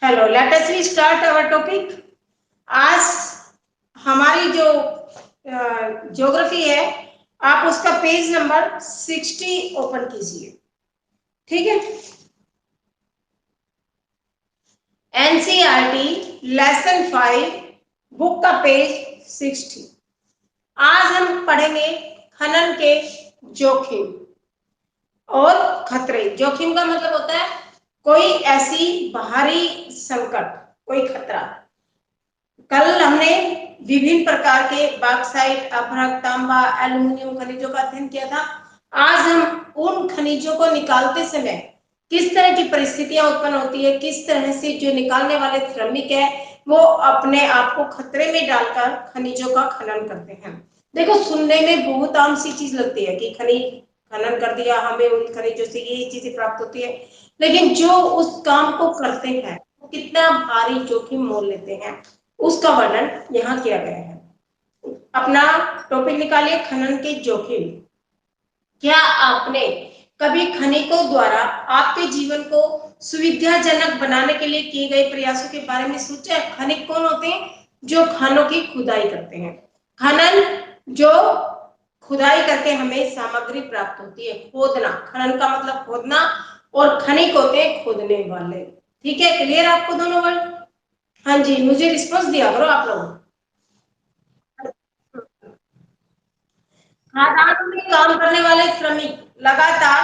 Hello, let us we start our topic. आज हमारी जो ज्योग्राफी है, आप उसका पेज नंबर 60 ओपन कीजिए। ठीक है, एनसीईआरटी लेसन 5 बुक का पेज 60। आज हम पढ़ेंगे खनन के जोखिम और खतरे। जोखिम का मतलब होता है कोई ऐसी बाहरी संकट, कोई खतरा। कल हमने विभिन्न प्रकार के बॉक्साइट, अपरक, तांबा, एल्युमिनियम खनिजों का अध्ययन किया था। आज हम उन खनिजों को निकालते समय किस तरह की परिस्थितियां उत्पन्न होती है, किस तरह से जो निकालने वाले श्रमिक है वो अपने आप को खतरे में डालकर खनिजों का खनन करते हैं। देखो, सुनने में बहुत आम सी चीज लगती है कि खनिज खनन कर दिया, हमें उन खनिजों से ये चीजें प्राप्त होती है, लेकिन जो उस काम को करते हैं वो कितना भारी जोखिम मोल लेते हैं, उसका वर्णन यहाँ किया गया है। अपना टॉपिक निकालिए, खनन के जोखिम। क्या आपने कभी खनिकों द्वारा आपके जीवन को सुविधाजनक बनाने के लिए किए गए प्रयासों के बारे में सोचा है? खनिक कौन होते हैं? जो खानों की खुदाई करते हैं। खनन जो खुदाई करके हमें सामग्री प्राप्त होती है। खोदना, खनन का मतलब खोदना, और खनिक होते हैं खोदने वाले। ठीक है, क्लियर आपको दोनों वर्ड? हाँ जी, मुझे रिस्पॉन्स दिया करो आप लोग। खदानों में काम करने वाले श्रमिक लगातार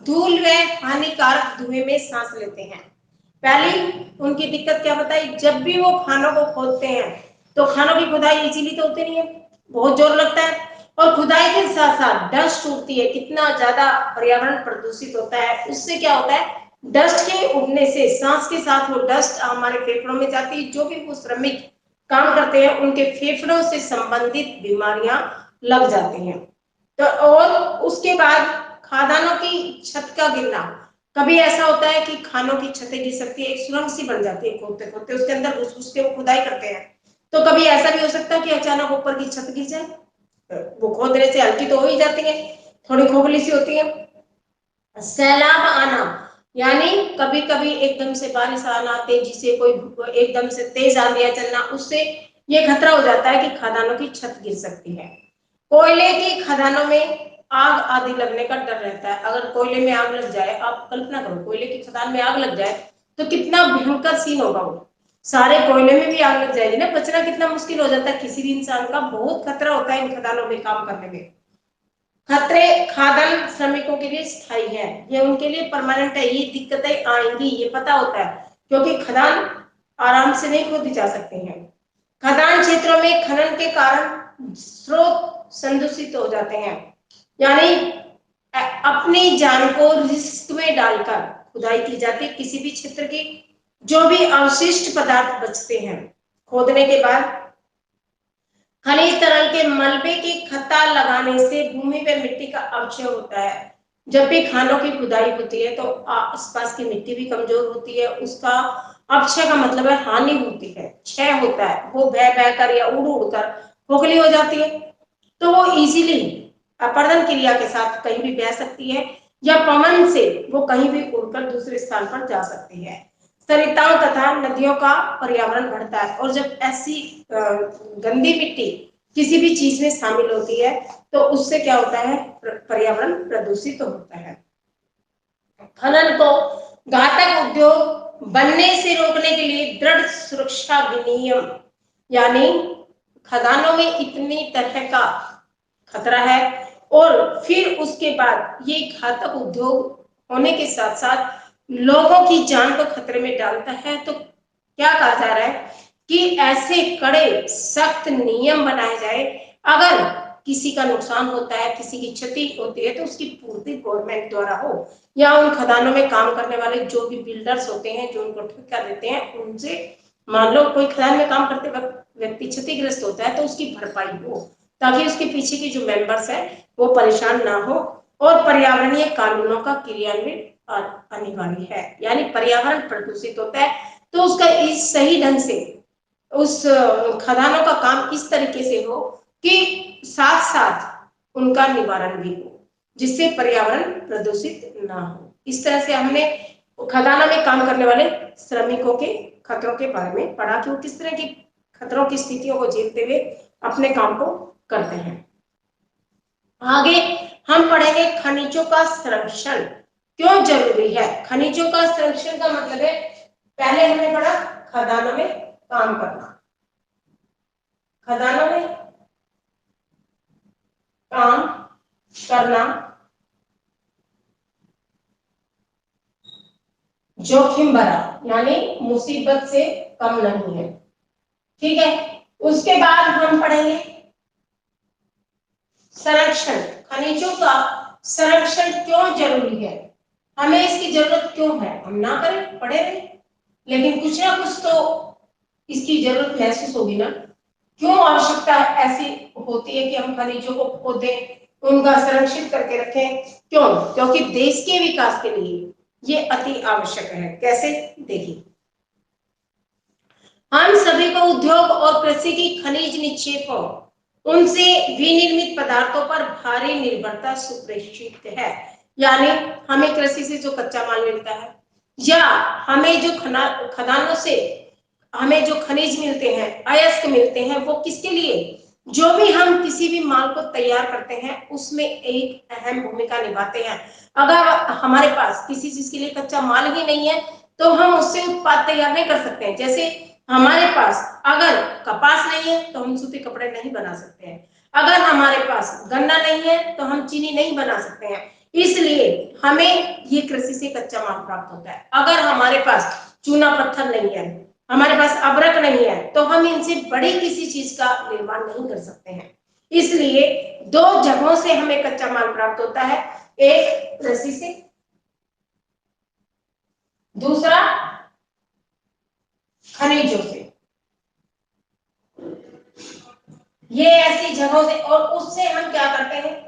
धूल व हानिकारक धुएं में सांस लेते हैं। पहली उनकी दिक्कत क्या बताई? जब भी वो खानों को खोदते हैं तो खानों की खुदाई इजीली तो होती नहीं है, बहुत जोर लगता है, और खुदाई के साथ साथ डस्ट उड़ती है। कितना ज्यादा पर्यावरण प्रदूषित होता है, उससे क्या होता है, डस्ट के उड़ने से सांस के साथ वो डस्ट हमारे फेफड़ों में जाती है। जो भी वो श्रमिक काम करते हैं उनके फेफड़ों से संबंधित बीमारियां लग जाती हैं। तो और उसके बाद खादानों की छत का गिरना। कभी ऐसा होता है कि खानों की छतें गिर सकती है, एक सुरंग सी बन जाती है, खोदते खोदते उसके अंदर घुस घुस के वो खुदाई करते हैं। तो कभी ऐसा भी हो सकता है कि अचानक ऊपर की छत गिर जाए। वो खोदने से हल्की तो हो ही जाती है, थोड़ी खोखली सी होती है। सैलाब आना, यानी कभी कभी एकदम से बारिश आना, तेजी से कोई एकदम से तेज आंधियां चलना, उससे ये खतरा हो जाता है कि खदानों की छत गिर सकती है। कोयले की खदानों में आग आदि लगने का डर रहता है। अगर कोयले में आग लग जाए, आप कल्पना करो कोयले की खदान में आग लग जाए तो कितना भयंकर सीन होगा। वो सारे कोयले में भी आग लग जाएगी ना, बचना कितना मुश्किल हो जाता है किसी भी इंसान का। बहुत खतरा होता है इन खदानों में काम करने में। खतरे खादान श्रमिकों के लिए स्थायी है, ये उनके लिए परमानेंट है। ये दिक्कतें आएंगी, ये पता होता है, क्योंकि खदान आराम से नहीं खोदी जा सकती हैं। खदान क्षेत्रों में खनन के कारण स्रोत संदूषित हो जाते हैं, यानी अपनी जान को रिस्क में डालकर खुदाई की जाती है किसी भी क्षेत्र की। जो भी अवशिष्ट पदार्थ बचते हैं खोदने के बाद, खनिज तरल के मलबे की खता लगाने से भूमि में मिट्टी का अवक्षय होता है। जब भी खानों की खुदाई होती है तो आसपास की मिट्टी भी कमजोर होती है, उसका अक्षय का मतलब है हानि होती है, क्षय होता है। वो बह बहकर या उड़ उड़कर खोखली हो जाती है, तो वो इजीली अपर्दन क्रिया के साथ कहीं भी बह सकती है, या पवन से वो कहीं भी उड़कर दूसरे स्थान पर जा सकती है। सरिताओं तथा नदियों का पर्यावरण बढ़ता है, और जब ऐसी गंदी मिट्टी किसी भी चीज में शामिल होती है तो उससे क्या होता है, पर्यावरण प्रदूषित होता है। खनन को घातक उद्योग बनने से रोकने के लिए दृढ़ सुरक्षा विनियम, यानी खदानों में इतनी तरह का खतरा है, और फिर उसके बाद ये घातक उद्योग होने के साथ साथ लोगों की जान को खतरे में डालता है। तो क्या कहा जा रहा है कि ऐसे कड़े सख्त नियम बनाए जाए, अगर किसी का नुकसान होता है, किसी की क्षति होती है, तो उसकी पूर्ति गवर्नमेंट द्वारा हो, या उन खदानों में काम करने वाले जो भी बिल्डर्स होते हैं जो उनको ठेका देते हैं उनसे, मान लो कोई खदान में काम करते वक्त व्यक्ति क्षतिग्रस्त होता है तो उसकी भरपाई हो, ताकि उसके पीछे के जो मेंबर्स हैं वो परेशान ना हो। और पर्यावरणीय कानूनों का क्रियान्वयन अनिवार्य है, यानी पर्यावरण प्रदूषित होता है तो उसका इस सही ढंग से उस खदानों का काम इस तरीके से हो कि साथ साथ उनका निवारण भी हो, जिससे पर्यावरण प्रदूषित ना हो। इस तरह से हमने खदानों में काम करने वाले श्रमिकों के खतरों के बारे में पढ़ा कि वो किस तरह की खतरों की स्थितियों को झेलते हुए अपने काम को करते हैं। आगे हम पढ़ेंगे खनिजों का संरक्षण क्यों जरूरी है। खनिजों का संरक्षण का मतलब है, पहले हमने पढ़ा खदानों में काम करना, खदानों में काम करना जोखिम भरा यानी मुसीबत से कम नहीं है, ठीक है। उसके बाद हम पढ़ेंगे संरक्षण, खनिजों का संरक्षण क्यों जरूरी है, हमें इसकी जरूरत क्यों है। हम ना करें, पढ़े रहे, लेकिन कुछ ना कुछ तो इसकी जरूरत महसूस होगी ना। क्यों आवश्यकता ऐसी होती है कि हम खनिजों को खोदें, उनका संरक्षित करके रखें, क्यों? क्योंकि देश के विकास के लिए ये अति आवश्यक है। कैसे, देखिए, हम सभी को उद्योग और कृषि की खनिज निक्षेपों, उनसे विनिर्मित पदार्थों पर भारी निर्भरता सुनिश्चित है। यानी हमें कृषि से जो कच्चा माल मिलता है या हमें जो खदानों से हमें जो खनिज मिलते हैं, अयस्क मिलते हैं, वो किसके लिए, जो भी हम किसी भी माल को तैयार करते हैं उसमें एक अहम भूमिका निभाते हैं। अगर हमारे पास किसी चीज के लिए कच्चा माल ही नहीं है तो हम उससे उत्पाद तैयार नहीं कर सकते हैं। जैसे हमारे पास अगर कपास नहीं है तो हम सूती कपड़े नहीं बना सकते हैं, अगर हमारे पास गन्ना नहीं है तो हम चीनी नहीं बना सकते हैं। इसलिए हमें ये कृषि से कच्चा माल प्राप्त होता है। अगर हमारे पास चूना पत्थर नहीं है, हमारे पास अबरक नहीं है, तो हम इनसे बड़ी किसी चीज का निर्माण नहीं कर सकते हैं। इसलिए दो जगहों से हमें कच्चा माल प्राप्त होता है, एक कृषि से, दूसरा खनिजों से। ये ऐसी जगहों से, और उससे हम क्या करते हैं,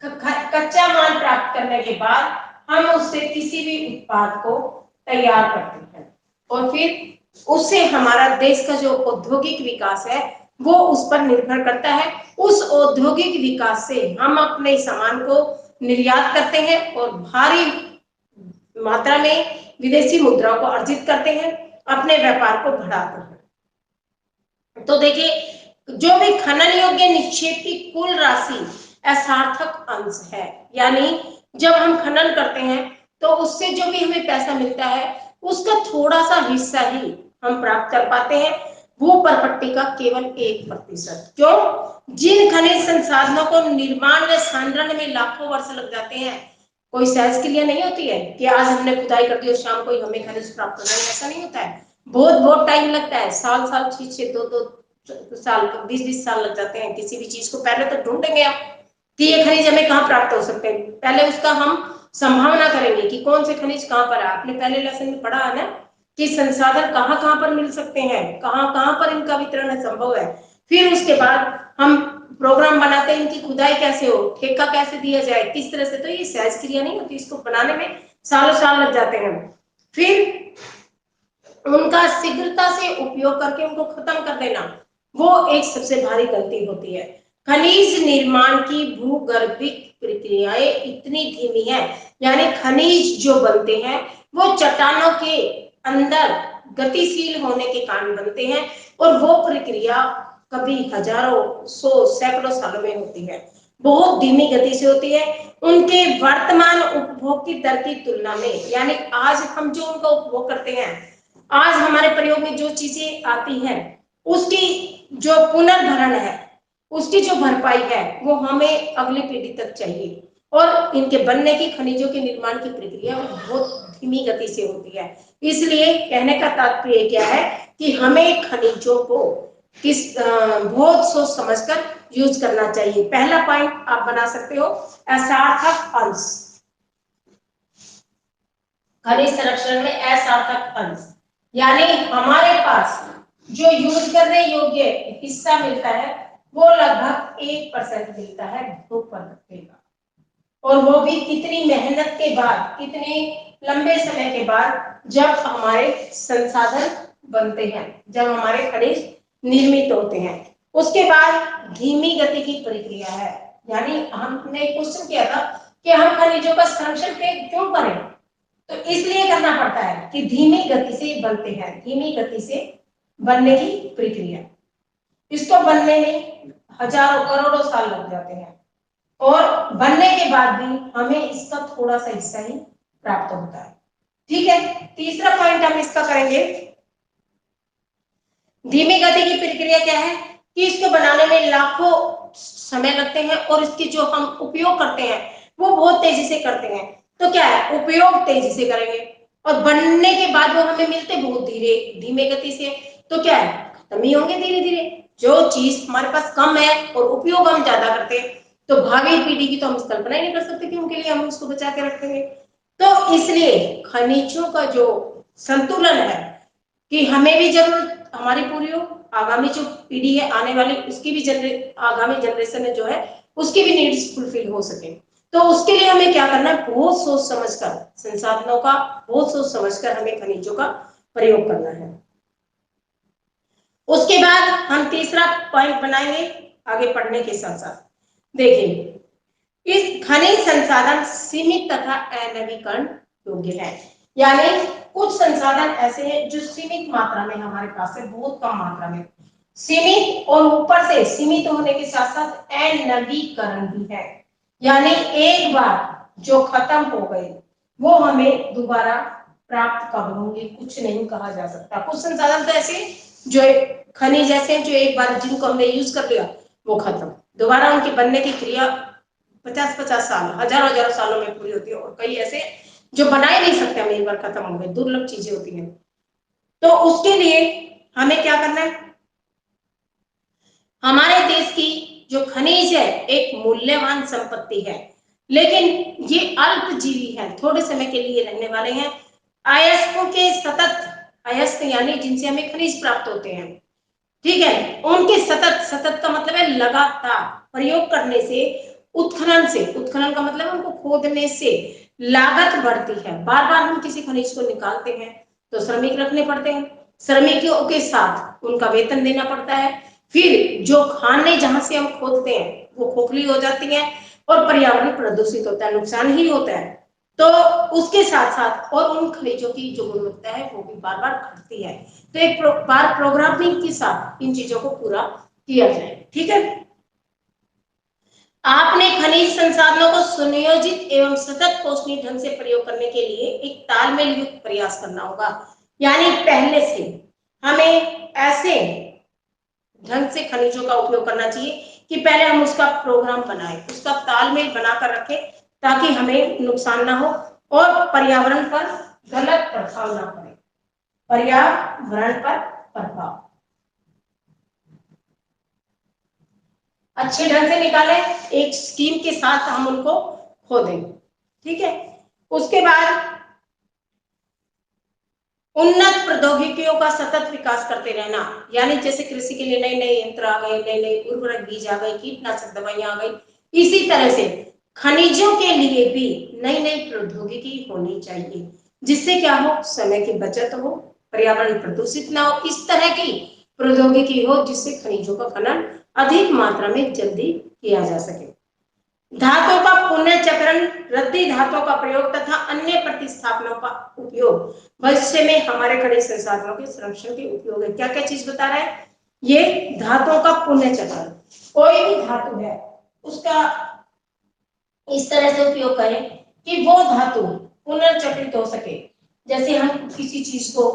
कच्चा माल प्राप्त करने के बाद हम उससे किसी भी उत्पाद को तैयार करते हैं और फिर उससे हमारा देश का जो औद्योगिक विकास है वो उस पर निर्भर करता है। उस औद्योगिक विकास से हम अपने सामान को निर्यात करते हैं और भारी मात्रा में विदेशी मुद्राओं को अर्जित करते हैं, अपने व्यापार को बढ़ाते हैं। तो देखिए, जो भी खनन योग्य निक्षेप की कुल राशि असार्थक अंश है, यानी जब हम खनन करते हैं तो उससे जो भी हमें पैसा मिलता है उसका थोड़ा सा हिस्सा ही हम प्राप्त कर पाते हैं, भू प्रपट्टी का केवल 1%। क्यों? जिन खनिज संसाधनों को निर्माण व संग्रहण में लाखों वर्ष लग जाते हैं, कोई सहज क्रिया नहीं होती है कि आज हमने खुदाई कर दी और शाम को ही हमें खनिज प्राप्त हो जाए, ऐसा नहीं होता है। बहुत बहुत टाइम लगता है, साल साल 6 2 साल 20 साल लग जाते हैं किसी भी चीज को। पहले तो ढूंढेंगे आप कि ये खनिज हमें कहाँ प्राप्त हो सकते हैं, पहले उसका हम संभावना करेंगे कि कौन से खनिज कहाँ पर है। आपने पहले लेसन में पढ़ा है ना कि संसाधन कहाँ कहाँ पर मिल सकते हैं, कहाँ कहाँ पर इनका वितरण संभव है। फिर उसके बाद हम प्रोग्राम बनाते हैं इनकी खुदाई कैसे हो, ठेका कैसे दिया जाए, किस तरह से। तो ये सहज क्रिया नहीं होती, इसको बनाने में सालों साल लग जाते हैं। फिर उनका शीघ्रता से उपयोग करके उनको खत्म कर देना, वो एक सबसे भारी गलती होती है। खनिज निर्माण की भूगर्भिक प्रक्रियाएं इतनी धीमी है, यानी खनिज जो बनते हैं वो चट्टानों के अंदर गतिशील होने के कारण बनते हैं और वो प्रक्रिया कभी हजारों, सौ, सैकड़ों सालों में होती है, बहुत धीमी गति से होती है। उनके वर्तमान उपभोग की दर की तुलना में, यानी आज हम जो उनका उपभोग करते हैं, आज हमारे प्रयोग में जो चीजें आती हैं उसकी जो पुनर्भरण है, उसकी जो भरपाई है वो हमें अगली पीढ़ी तक चाहिए। और इनके बनने की, खनिजों के निर्माण की प्रक्रिया बहुत धीमी गति से होती है। इसलिए कहने का तात्पर्य क्या है कि हमें खनिजों को बहुत सोच समझकर यूज करना चाहिए। पहला पॉइंट आप बना सकते हो, असार्थक अंश, खनिज संरक्षण में असार्थक अंश, यानी हमारे पास जो यूज करने योग्य हिस्सा मिलता है वो लगभग 1% मिलता है भू प्रपट्टी का, और वो भी कितनी मेहनत के बाद, कितने लंबे समय के बाद, जब हमारे संसाधन बनते हैं, जब हमारे खनिज निर्मित होते हैं। उसके बाद धीमी गति की प्रक्रिया है, यानी हमने क्वेश्चन किया था कि हम खनिजों का संरक्षण क्यों करें, तो इसलिए करना पड़ता है कि धीमी गति से बनते हैं, धीमी गति से बनने की प्रक्रिया। इसको बनने में हजारों करोड़ों साल लग जाते हैं और बनने के बाद भी हमें इसका थोड़ा सा हिस्सा ही प्राप्त होता है। ठीक है, तीसरा पॉइंट हम इसका करेंगे। धीमी गति की प्रक्रिया क्या है कि इसको बनाने में लाखों समय लगते हैं और इसकी जो हम उपयोग करते हैं वो बहुत तेजी से करते हैं। तो क्या है, उपयोग तेजी से करेंगे और बनने के बाद वो हमें मिलते बहुत धीरे धीमे गति से, तो क्या है, खत्म ही होंगे धीरे धीरे। जो चीज हमारे पास कम है और उपयोग हम ज्यादा करते हैं तो भावी पीढ़ी की तो हम कल्पना ही नहीं कर सकते कि उनके लिए हम उसको बचा के रखेंगे। तो इसलिए खनिजों का जो संतुलन है कि हमें भी जरूरत हमारी पूरी हो, आगामी जो पीढ़ी है आने वाली उसकी भी आगामी जनरेशन है जो है उसकी भी नीड्स फुलफिल हो सके। तो उसके लिए हमें क्या करना है, बहुत सोच समझकर, संसाधनों का बहुत सोच समझकर हमें खनिजों का प्रयोग करना है। उसके बाद हम तीसरा पॉइंट बनाएंगे आगे पढ़ने के साथ साथ। देखिए, इस खनिज संसाधन सीमित तथा अनवीकरण योग्य है, यानी कुछ संसाधन ऐसे हैं जो सीमित मात्रा में हमारे पास है, बहुत कम मात्रा में, सीमित और ऊपर से सीमित होने के साथ साथ अनवीकरण भी है, यानी एक बार जो खत्म हो गए वो हमें दोबारा प्राप्त कब होंगे कुछ नहीं कहा जा सकता। कुछ संसाधन तो ऐसे जो खनिज ऐसे हैं जो एक बार जिनको हमने यूज कर लिया वो खत्म, दोबारा उनके बनने की क्रिया 50-50 साल, हजारों सालों में पूरी होती है, और कई ऐसे जो बना ही नहीं सकते, हम एक बार खत्म हो गए, दुर्लभ चीजें होती हैं। तो उसके लिए हमें क्या करना है, हमारे देश की जो खनिज है एक मूल्यवान संपत्ति है, लेकिन ये अल्पजीवी है, थोड़े समय के लिए रहने वाले हैं। अयस्कों के सतत, अयस्क यानी जिनसे हमें खनिज प्राप्त होते हैं, ठीक है, उनके सतत, सतत का मतलब है लगातार प्रयोग करने से, उत्खनन से, उत्खनन का मतलब उनको खोदने से लागत बढ़ती है। बार बार हम किसी खनिज को निकालते हैं तो श्रमिक रखने पड़ते हैं, श्रमिकों के साथ उनका वेतन देना पड़ता है, फिर जो खाने जहां से हम खोदते हैं वो खोखली हो जाती है और पर्यावरण प्रदूषित होता है, नुकसान ही होता है। तो उसके साथ साथ और उन खनिजों की जो गुणवत्ता है वो भी बार बार घटती है। तो एक बार प्रोग्रामिंग के साथ इन चीजों को पूरा किया जाए। ठीक है, आपने खनिज संसाधनों को सुनियोजित एवं सतत पोषणीय ढंग से प्रयोग करने के लिए एक तालमेल युक्त प्रयास करना होगा, यानी पहले से हमें ऐसे ढंग से खनिजों का उपयोग करना चाहिए कि पहले हम उसका प्रोग्राम बनाएं, उसका तालमेल बनाकर रखें ताकि हमें नुकसान ना हो और पर्यावरण पर गलत प्रभाव ना पड़े, पर्यावरण पर प्रभाव अच्छे ढंग से निकालें, एक स्कीम के साथ हम उनको खोदें। ठीक है, उसके बाद उन्नत प्रौद्योगिकियों का सतत विकास करते रहना, यानी जैसे कृषि के लिए नए नए यंत्र आ गए, नए नए उर्वरक बीज आ गए, कीटनाशक दवाइयां आ गई, इसी तरह से खनिजों के लिए भी नई नई प्रौद्योगिकी होनी चाहिए, जिससे क्या हो, समय की बचत हो, पर्यावरण प्रदूषित ना हो, इस तरह की प्रौद्योगिकी हो जिससे खनिजों का खनन अधिक मात्रा में जल्दी किया जा सके। धातुओं का पुनर्चक्रण, रद्दी धातुओं का प्रयोग तथा अन्य प्रतिस्थापनों का उपयोग भविष्य में हमारे खनिज संसाधनों के संरक्षण के उपयोग है। क्या क्या चीज बता रहा है ये, धातुओं का पुनर्चक्रण, कोई भी धातु है उसका इस तरह से उपयोग करें कि वो धातु पुनर्चक्रित हो सके। जैसे हम किसी चीज को,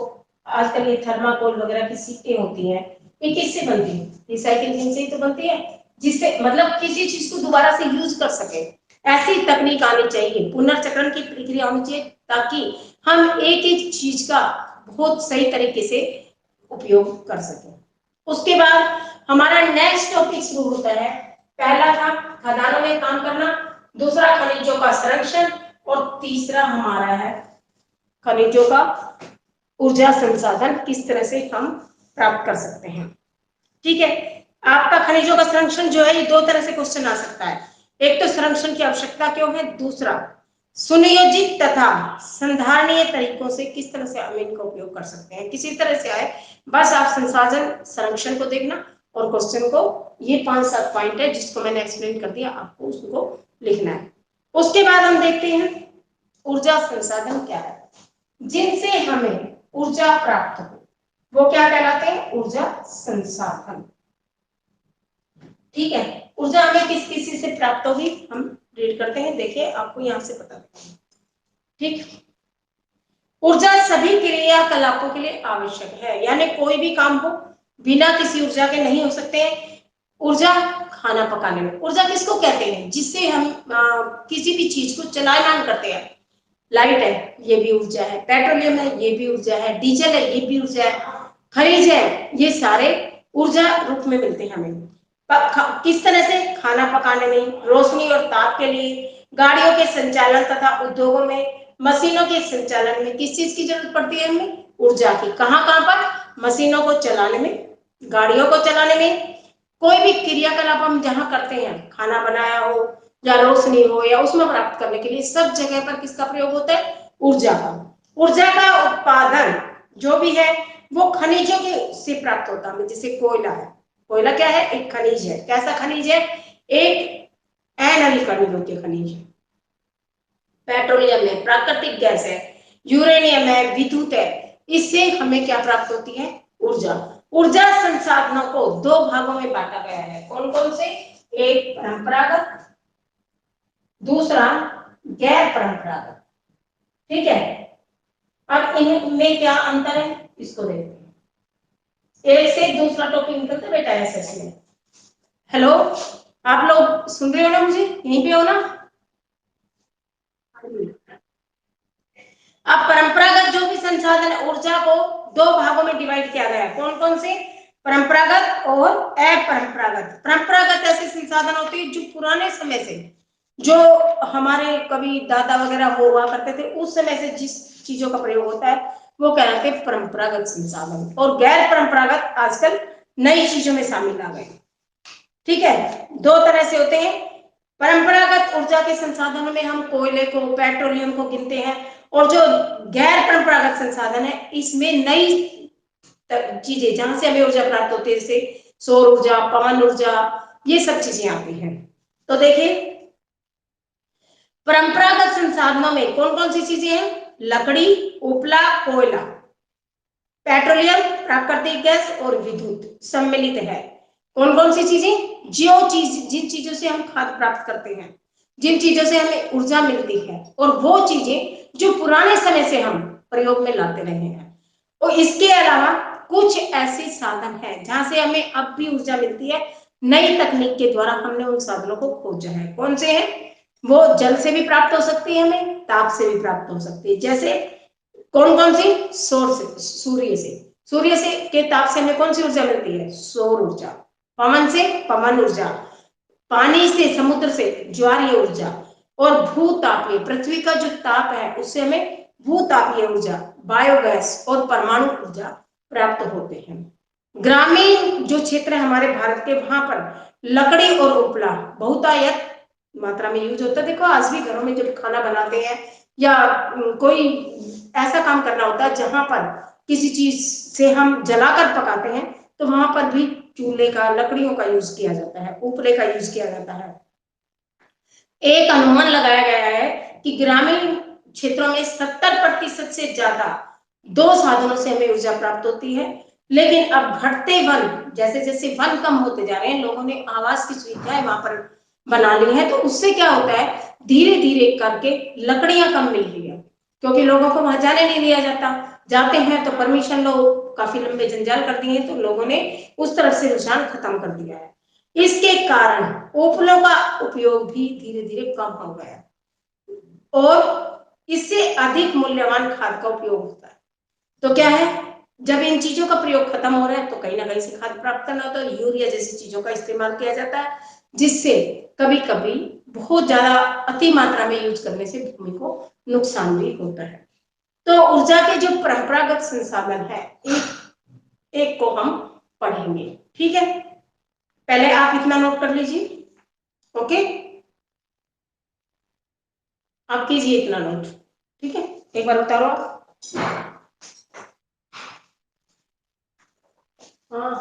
आजकल ये थर्माकोल वगैरह की सीटें होती हैं, ये किससे बनती है, रिसाइकिलिंग से ही तो बनती है, जिससे मतलब किसी चीज को दोबारा से यूज कर सके, ऐसी तकनीक आनी चाहिए, पुनर्चक्रण की प्रक्रिया होनी चाहिए ताकि हम एक एक चीज का बहुत सही तरीके से उपयोग कर सके। उसके बाद हमारा नेक्स्ट टॉपिक शुरू होता है, पहला था खदानों में काम करना, दूसरा खनिजों का संरक्षण और तीसरा हमारा है खनिजों का ऊर्जा संसाधन किस तरह से हम प्राप्त कर सकते हैं। ठीक है, आपका खनिजों का संरक्षण जो है ये दो तरह से क्वेश्चन आ सकता है, एक तो संरक्षण की आवश्यकता क्यों है, दूसरा सुनियोजित तथा संधारणीय तरीकों से किस तरह से हम इनका उपयोग कर सकते हैं। किसी तरह से आए, बस आप संसाधन संरक्षण को देखना और क्वेश्चन को, ये 5-7 पॉइंट है जिसको मैंने एक्सप्लेन कर दिया, आपको उसको लिखना है। उसके बाद हम देखते हैं ऊर्जा संसाधन क्या है? जिनसे हमें ऊर्जा प्राप्त हो वो क्या कहलाते हैं? ऊर्जा संसाधन। ठीक है, ऊर्जा हमें किस किसी से प्राप्त होगी हम रीड करते हैं, देखिए आपको यहां से पता लगेगा। ठीक, ऊर्जा सभी क्रियाकलापों के लिए आवश्यक है, यानी कोई भी काम हो बिना किसी ऊर्जा के नहीं हो सकते हैं। ऊर्जा खाना पकाने में, ऊर्जा किसको कहते हैं? जिससे हम किसी भी चीज को चलायमान करते हैं। लाइट है, ये भी ऊर्जा है। पेट्रोलियम है, ये भी ऊर्जा है। डीजल है, ये भी ऊर्जा है। खनिज है, ये सारे ऊर्जा रूप में मिलते हैं हमें। किस तरह से? खाना पकाने में, रोशनी और ताप के लिए, गाड़ियों के संचालन तथा उद्योगों में, मशीनों के संचालन में। किस चीज की जरूरत पड़ती है हमें? ऊर्जा की। कहां कहां पर? मशीनों को चलाने में, गाड़ियों को चलाने में, कोई भी क्रियाकलाप हम जहां करते हैं, खाना बनाया हो या रोशनी हो या उसमें प्राप्त करने के लिए, सब जगह पर किसका प्रयोग होता है? ऊर्जा का। ऊर्जा का उत्पादन जो भी है वो खनिजों के से प्राप्त होता है, जैसे कोयला है। कोयला क्या है? एक खनिज है। कैसा खनिज है? एक अनविकरणीय खनिज है। पेट्रोलियम है, प्राकृतिक गैस है, यूरेनियम है, विद्युत है। इससे हमें क्या प्राप्त होती है? ऊर्जा। ऊर्जा संसाधनों को दो भागों में बांटा गया है। कौन कौन से? एक परंपरागत, दूसरा गैर परंपरागत। ठीक है, अब इनमें क्या अंतर है इसको देखते हैं। एक से दूसरा टॉपिक निकलता है बेटा एसएस में। हेलो, आप लोग सुन रहे हो ना? मुझे यहीं पे हो ना? अब परंपरागत जो भी संसाधन है, ऊर्जा को दो भागों में डिवाइड किया गया है। कौन कौन से? परंपरागत और अपरंपरागत। परंपरागत ऐसे संसाधन होते हैं जो पुराने समय से, जो हमारे कभी दादा वगैरह हुआ करते थे उस समय से जिस चीजों का प्रयोग होता है वो कहलाते हैं परंपरागत संसाधन। और गैर परंपरागत आजकल नई चीजों में शामिल आ गए। ठीक है, दो तरह से होते हैं। परंपरागत ऊर्जा के संसाधनों में हम कोयले को, पेट्रोलियम को गिनते हैं। और जो गैर परंपरागत संसाधन है इसमें नई चीजें जहां से हमें ऊर्जा प्राप्त होती है, जैसे सौर ऊर्जा, पवन ऊर्जा, ये सब चीजें आती हैं। तो देखिए, परंपरागत संसाधनों में कौन कौन सी चीजें हैं? लकड़ी, उपला, कोयला, पेट्रोलियम, प्राकृतिक गैस और विद्युत सम्मिलित है। कौन कौन सी चीजें? जो चीज, जिन चीजों से हम खाद्य प्राप्त करते हैं, जिन चीजों से हमें ऊर्जा मिलती है, और वो चीजें जो पुराने समय से हम प्रयोग में लाते रहे हैं। और इसके अलावा कुछ ऐसे साधन हैं जहां से हमें अब भी ऊर्जा मिलती है। नई तकनीक के द्वारा हमने उन साधनों को खोजा है। कौन से हैं वो? जल से भी प्राप्त हो सकती है, हमें ताप से भी प्राप्त हो सकती है। जैसे कौन कौन सी? सौर से, सूर्य से। सूर्य से के ताप से हमें कौन सी ऊर्जा मिलती है? सौर ऊर्जा। पवन से पवन ऊर्जा, पानी से, समुद्र से ज्वारीय ऊर्जा, और भूतापीय, पृथ्वी का जो ताप है उससे हमें भूतापीय ऊर्जा, बायोगैस और परमाणु ऊर्जा प्राप्त होते हैं। ग्रामीण जो क्षेत्र है हमारे भारत के, वहां पर लकड़ी और उपला बहुतायत मात्रा में यूज होता है। देखो आज भी घरों में जब खाना बनाते हैं या कोई ऐसा काम करना होता है जहां पर किसी चीज से हम जलाकर पकाते हैं, तो वहां पर भी चूल्हे का, लकड़ियों का यूज किया जाता है, उपले का यूज किया जाता है। एक अनुमान लगाया गया है कि ग्रामीण क्षेत्रों में 70% से ज्यादा दो साधनों से हमें ऊर्जा प्राप्त होती है। लेकिन अब घटते वन, जैसे जैसे वन कम होते जा रहे हैं, लोगों ने आवास की सुविधाएं वहां पर बना ली है, तो उससे क्या होता है, धीरे धीरे करके लकड़ियां कम मिल रही है, क्योंकि लोगों को वहां जाने नहीं दिया जाता। जाते हैं तो परमिशन लो, काफी लंबे जंजाल कर दिए, तो लोगों ने उस तरफ से रुझान खत्म कर दिया है। इसके कारण उपलों का उपयोग भी धीरे धीरे कम हो गया और इससे अधिक मूल्यवान खाद का उपयोग होता है। तो क्या है, जब इन चीजों का प्रयोग खत्म हो रहा है तो कहीं ना कहीं से खाद प्राप्त करना होता है। यूरिया जैसी चीजों का इस्तेमाल किया जाता है, जिससे कभी कभी बहुत ज्यादा अति मात्रा में यूज करने से भूमि को नुकसान भी होता है। तो ऊर्जा के जो परंपरागत संसाधन है, एक एक को हम पढ़ेंगे। ठीक है, पहले आप इतना नोट कर लीजिए। ओके, आप कीजिए इतना नोट। ठीक है, एक बार उतारो आप। हाँ,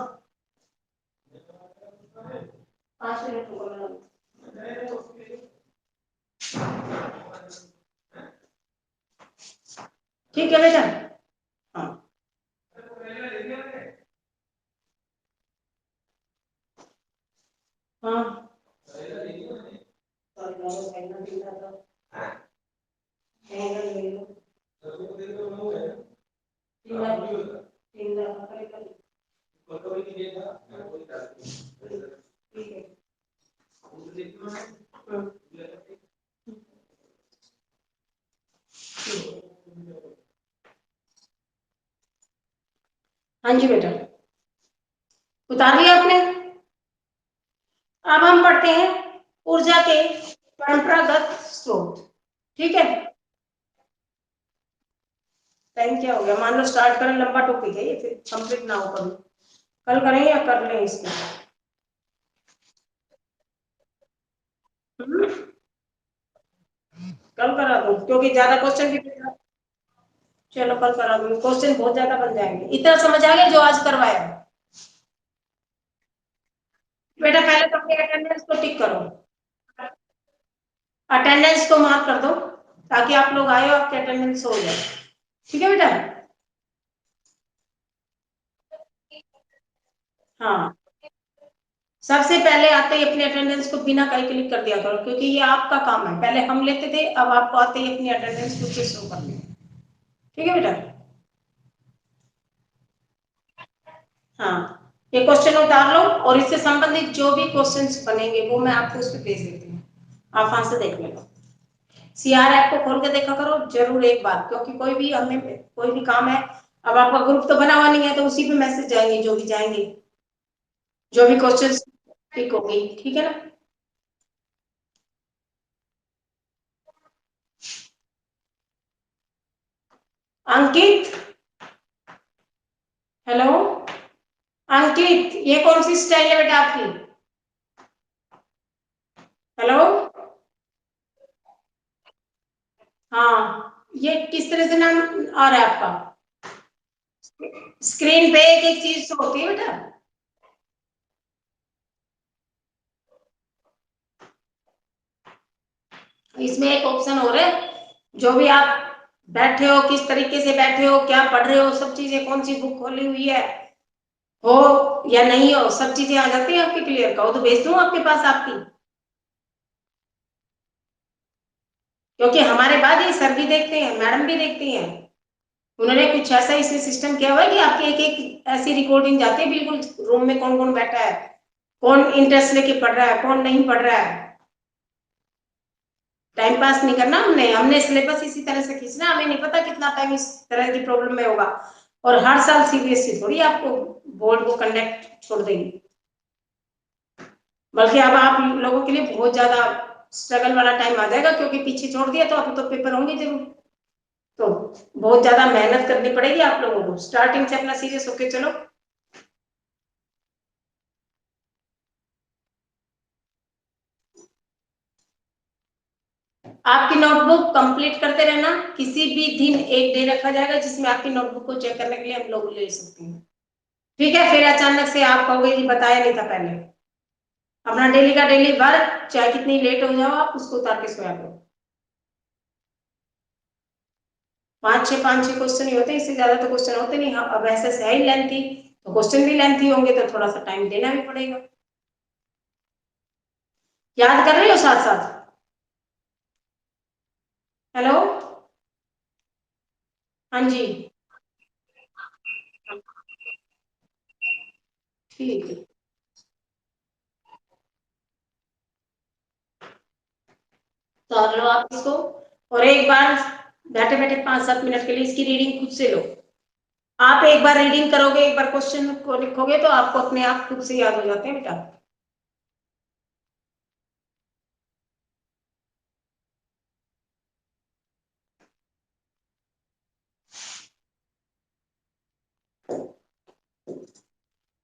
5 मिनट रुको। ठीक है बेटा। हाँ हाँ हाँ जी बेटा, उतार लिया आपने। अब हम पढ़ते हैं ऊर्जा के परंपरागत स्रोत। ठीक है, टाइम क्या हो गया? मान लो स्टार्ट करें, लंबा टॉपिक है ये, फिर कंप्लीट ना हो कभी। कल करें या कर लें इसको? कल करा दो, क्योंकि ज्यादा क्वेश्चन भी। चलो कल करा दूंगी, क्वेश्चन बहुत ज्यादा बन जाएंगे। इतना समझ आ गया जो आज करवाया? बेटा पहले तो अपनी अटेंडेंस को टिक करो, अटेंडेंस को मार्क कर दो, ताकि आप लोग आए हो आपकी अटेंडेंस हो जाए। ठीक है बेटा? हाँ, सबसे पहले आते ही अपनी अटेंडेंस को बिना कहीं क्लिक कर दिया करो, क्योंकि ये आपका काम है। पहले हम लेते थे, अब आपको आते ही अपनी अटेंडेंस को शो करनी है। ठीक है बेटा? हाँ, ये क्वेश्चन उतार लो, और इससे संबंधित जो भी क्वेश्चंस बनेंगे वो मैं आपको उस पर भेज देती हूँ, आप वहां से देख लेना। सीआर ऐप को खोल के देखा करो जरूर एक बार, क्योंकि कोई भी हमें कोई भी काम है, अब आपका ग्रुप तो बना हुआ नहीं है, तो उसी पे मैसेज जाएंगे जो भी जाएंगे, जो भी क्वेश्चंस ठीक होगी। ठीक है ना? अंकित, हेलो अंकित, ये कौन सी स्टाइल है बेटा आपकी? हेलो, हाँ, ये किस तरह से नाम आ रहा है आपका? स्क्रीन पे एक एक चीज तो होती है बेटा। इसमें एक ऑप्शन और है, जो भी आप बैठे हो, किस तरीके से बैठे हो, क्या पढ़ रहे हो, सब चीजें, कौन सी बुक खोली हुई है हो या नहीं हो, सब चीजें आ जाती है आपके क्लियर का। वो तो भेज दूं आपके पास आपकी, क्योंकि हमारे बाद ये सर भी देखते हैं, मैडम भी देखती हैं। उन्होंने कुछ ऐसा इसमें सिस्टम किया हुआ है कि आपकी एक एक ऐसी रिकॉर्डिंग जाती है बिल्कुल, रूम में कौन कौन बैठा है, कौन इंटरेस्ट लेके पढ़ रहा है, कौन नहीं पढ़ रहा है। टाइम पास नहीं करना, हमने हमने सिलेबस इसी तरह से खींचना। हमें नहीं पता कितना टाइम इस तरह की प्रॉब्लम में होगा, और हर साल सीबीएसई थोड़ी आपको बोर्ड को कंडक्ट छोड़ देगी, बल्कि अब आप लोगों के लिए बहुत ज्यादा स्ट्रगल वाला टाइम आ जाएगा, क्योंकि पीछे छोड़ दिया तो अब तो पेपर होंगे जरूर। तो बहुत ज्यादा मेहनत करनी पड़ेगी आप लोगों को, स्टार्टिंग से अपना सीरियस होके चलो। आपकी नोटबुक कंप्लीट करते रहना, किसी भी दिन एक डे रखा जाएगा जिसमें आपकी नोटबुक को चेक करने के लिए हम लोग ले सकते हैं। ठीक है? फिर अचानक से आप कहोगे कि बताया नहीं था पहले। अपना डेली का डेली वर्क, चाहे कितनी लेट हो जाओ, आप उसको उतार के सोया करो। पांच छह क्वेश्चन ही होते हैं, इससे ज्यादा तो क्वेश्चन होते नहीं। हाँ, अब ऐसे है ही लेंथी, तो क्वेश्चन भी लेंथी होंगे, तो थोड़ा सा टाइम देना भी पड़ेगा। याद कर रहे हो साथ साथ? हेलो, हाँ जी, ठीक है। तो लो आप इसको, और एक बार बैठे बैठे 5-7 मिनट के लिए इसकी रीडिंग खुद से लो। आप एक बार रीडिंग करोगे, एक बार क्वेश्चन को लिखोगे, तो आपको अपने आप खुद से याद हो जाते हैं बेटा।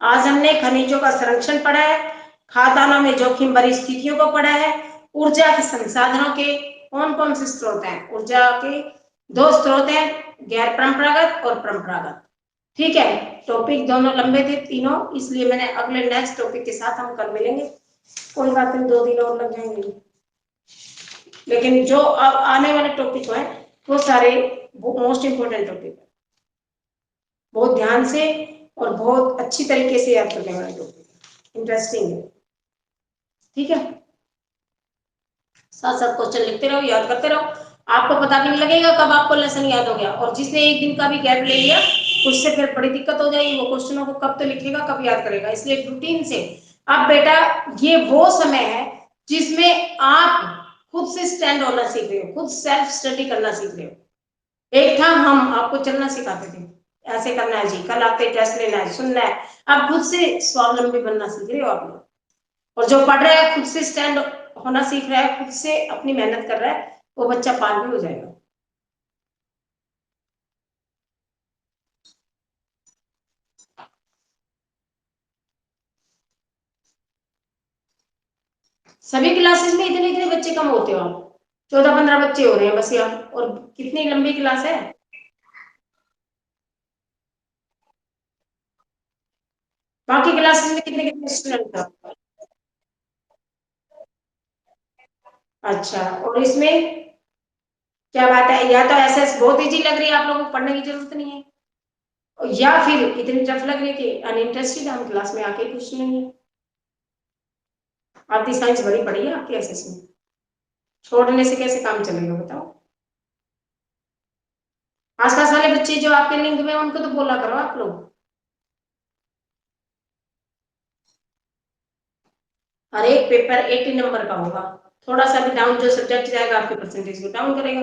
आज हमने खनिजों का संरक्षण पढ़ा है, खाद्यान्नों में जोखिम भरी स्थितियों को पढ़ा है, ऊर्जा के संसाधनों के कौन कौन से स्रोत हैं। ऊर्जा के दो स्रोत हैं, गैर परंपरागत और परंपरागत। ठीक है? टॉपिक दोनों लंबे थे तीनों, इसलिए मैंने अगले नेक्स्ट टॉपिक के साथ हम कल मिलेंगे। कोई बात नहीं, 2 दिन और लग जाएंगे, लेकिन जो अब आने वाले टॉपिक हैं वो सारे मोस्ट इंपोर्टेंट टॉपिक है, बहुत ध्यान से और बहुत अच्छी तरीके से याद करने वाला टॉपिक, इंटरेस्टिंग है। ठीक है, साथ साथ क्वेश्चन लिखते रहो, याद करते रहो, आपको पता भी नहीं लगेगा कब आपको लेसन याद हो गया। और जिसने एक दिन का भी गैप ले लिया उससे फिर बड़ी दिक्कत हो जाएगी, वो क्वेश्चनों को कब तो लिखेगा कब याद करेगा। इसलिए रूटीन से अब बेटा ये वो समय है जिसमें आप खुद से स्टैंड होना सीख रहे हो, खुद सेल्फ स्टडी करना सीख रहे हो। एक था हम आपको चलना सिखाते थे, ऐसे करना है जी, कल आते टेस्ट लेना है, सुनना है। अब खुद से स्वावलंबी बनना सीख रहे हो आप लोग, और जो पढ़ रहा है खुद से स्टैंड होना सीख रहा है, खुद से अपनी मेहनत कर रहा है, वो बच्चा पार भी हो जाएगा। सभी क्लासेस में इतने इतने बच्चे कम होते हो आप, 14-15 बच्चे हो रहे हैं बस यहाँ, और कितनी लंबी क्लास है। बाकी क्लासेस में कितने कितने स्टूडेंट हैं? अच्छा, और इसमें क्या बात है, या तो ऐसे बहुत इजी लग रही है आप लोगों को, पढ़ने की जरूरत नहीं है, या फिर इतनी टफ लग रही है कि अनइंटरेस्टेड, हम क्लास में आके कुछ नहीं है। आधी साइंस भरी पड़ी है आपके एसएस में, छोड़ने से कैसे काम चलेगा बताओ। आसपास वाले बच्चे जो आपके लिंक में, उनको तो बोला करो आप लोग। हर एक पेपर 80 नंबर का होगा, थोड़ा सा भी डाउन जो सब्जेक्ट जाएगा आपके परसेंटेज को डाउन करेगा।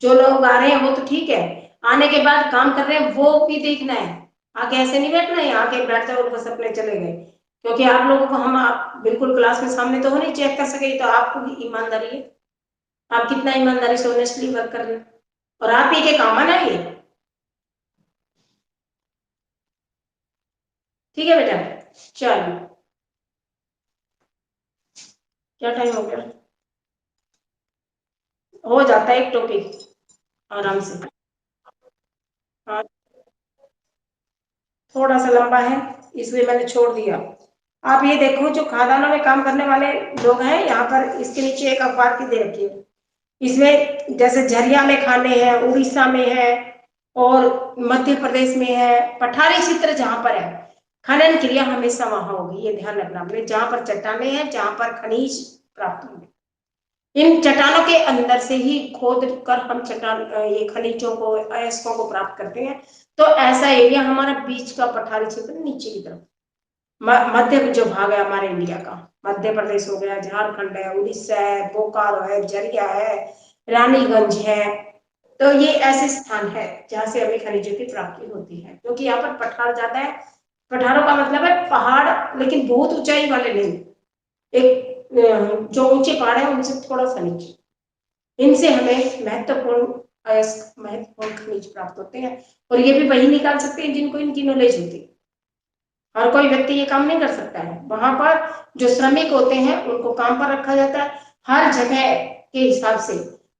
जो लोग आ रहे हैं वो तो ठीक है, आने के बाद काम कर रहे हैं वो भी देखना है। आके ऐसे नहीं बैठना है, आके बैठ जाओ और बस अपने चले गए, क्योंकि आप लोगों को हम आप बिल्कुल क्लास में सामने तो हो नहीं चेक कर सके, तो आपको भी ईमानदारी है, आप कितना ईमानदारी से ऑनेस्टली वर्क कर रहे हैं, और आप ही के काम आना ये। ठीक है बेटा, चलो क्या टाइम हो गया, हो जाता है एक टॉपिक आराम से। हाँ, थोड़ा सा लंबा है इसलिए मैंने छोड़ दिया। आप ये देखो, जो खादानों में काम करने वाले लोग हैं, यहाँ पर इसके नीचे एक अखबार की दे रखी है, इसमें जैसे झरिया में खाने हैं, उड़ीसा में है, और मध्य प्रदेश में है, पठारी क्षेत्र जहां पर है, खनन क्रिया हमेशा वहां होगी, ये ध्यान रखना अपने, जहां पर चट्टाने हैं, जहां पर खनिज प्राप्त होंगे, इन चट्टानों के अंदर से ही खोद कर हम चट्टान ये खनिजों को, अयस्कों को प्राप्त करते हैं। तो ऐसा एरिया हमारा बीच का पठारी क्षेत्र नीचे की तरफ, मध्य जो भाग है हमारे इंडिया का, मध्य प्रदेश हो गया, झारखंड है, उड़ीसा है, बोकारो है, झरिया है, रानीगंज है, तो ये ऐसे स्थान है जहां से हमें खनिजों की प्राप्ति होती है, क्योंकि यहाँ पर पठार ज्यादा है। पठारों का मतलब है पहाड़, लेकिन बहुत ऊंचाई वाले नहीं, एक जो ऊंचे पहाड़ है उनसे थोड़ा सा नीचे, इनसे हमें महत्वपूर्ण अयस्क, महत्वपूर्ण खनिज प्राप्त होते हैं, और ये भी वही निकाल सकते हैं जिनको इनकी नॉलेज होती है। हर कोई व्यक्ति ये काम नहीं कर सकता है, वहां पर जो श्रमिक होते हैं उनको काम पर रखा जाता है, हर जगह के हिसाब से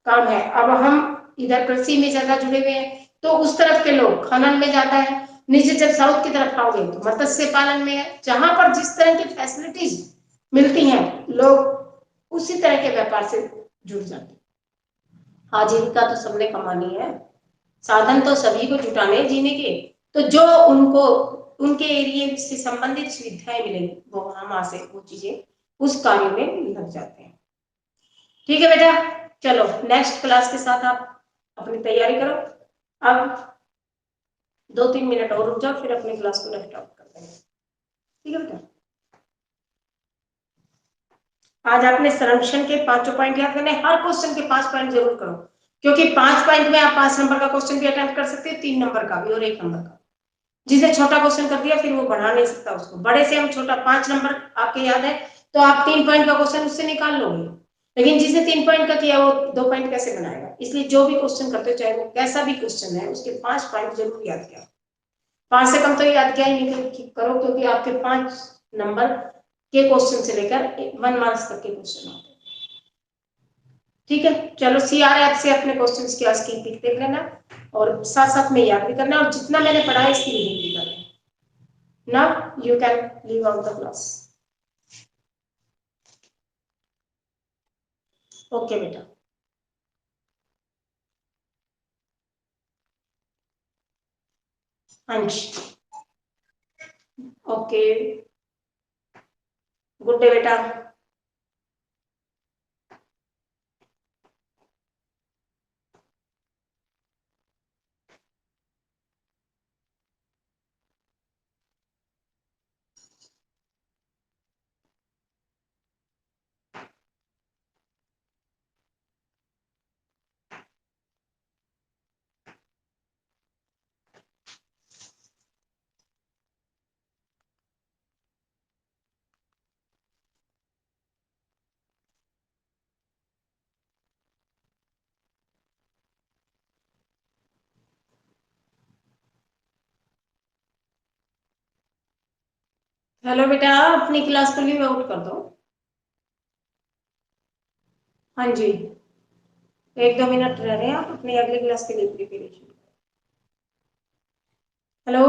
काम है। अब हम इधर कृषि में ज्यादा जुड़े हुए हैं, तो उस तरफ के लोग खनन में जाता है, नीचे जब साउथ की तरफ आओगे तो मत्स्य पालन में है, जहां पर जिस तरह की फैसिलिटीज मिलती हैं, लोग उसी तरह के व्यापार से जुड़ जाते हैं। आजीविका तो सबने कमानी है, साधन तो सभी को जुटाने हैं जीने के, तो जो उनको उनके एरिया से संबंधित सुविधाएं मिलेंगी वो वहां से वो चीजें उस कार्य में लग जाते हैं। ठीक है बेटा, चलो नेक्स्ट क्लास के साथ आप अपनी तैयारी करो। अब 2-3 मिनट और रुक जाओ, फिर अपनी क्लास को लेफ्ट आउट कर देंगे। ठीक है बेटा, आज आपने संरक्षण के 5 पॉइंट याद करने, हर क्वेश्चन के 5 पॉइंट जरूर करो, क्योंकि 5 पॉइंट में आप 5 नंबर का क्वेश्चन भी अटेम्प्ट कर सकते हो, 3 नंबर का भी और 1 नंबर का। जिसे छोटा क्वेश्चन कर दिया फिर वो बढ़ा नहीं सकता उसको, बड़े से हम छोटा 5 नंबर आपके याद है तो आप 3 पॉइंट का क्वेश्चन उससे निकाल लोगे, लेकिन जिसे 3 पॉइंट का किया वो 2 पॉइंट कैसे बनाएगा। इसलिए जो भी क्वेश्चन करते हो, चाहे वो कैसा भी क्वेश्चन है, उसके 5 पॉइंट जरूर याद किया, 5 से कम तो याद किया ही नहीं करो, क्योंकि आपके 5 नंबर के क्वेश्चन से लेकर 1 मार्क्स तक के क्वेश्चन आते हैं। ठीक है, चलो CRF से अपने क्वेश्चंस की आज की पिक देख लेना, और साथ साथ में याद भी करना, और जितना मैंने पढ़ा है इसकी रीडिंग भी करना। Now you can leave out the class. Okay बेटा। हाँ जी, ओके, गुड डे बेटा। हेलो बेटा, अपनी क्लास को लीव आउट कर दो। हाँ जी, 1-2 मिनट रह रहे हैं, आप अपनी अगली क्लास के लिए प्रिपरेशन। हेलो,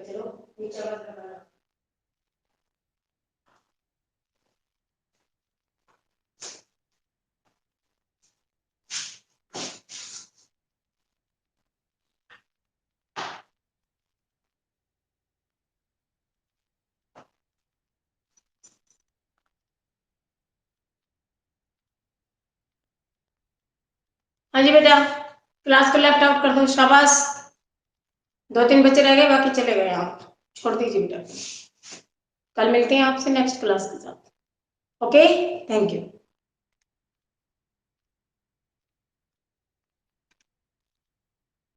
चलो नीचे मत लगाना। हाँ जी बेटा, क्लास को लेफ्ट आउट कर दो, शाबाश। 2-3 बच्चे रह गए, बाकी चले गए, आप छोड़ दीजिए बेटा। कल मिलते हैं आपसे नेक्स्ट क्लास के साथ। Okay, thank you.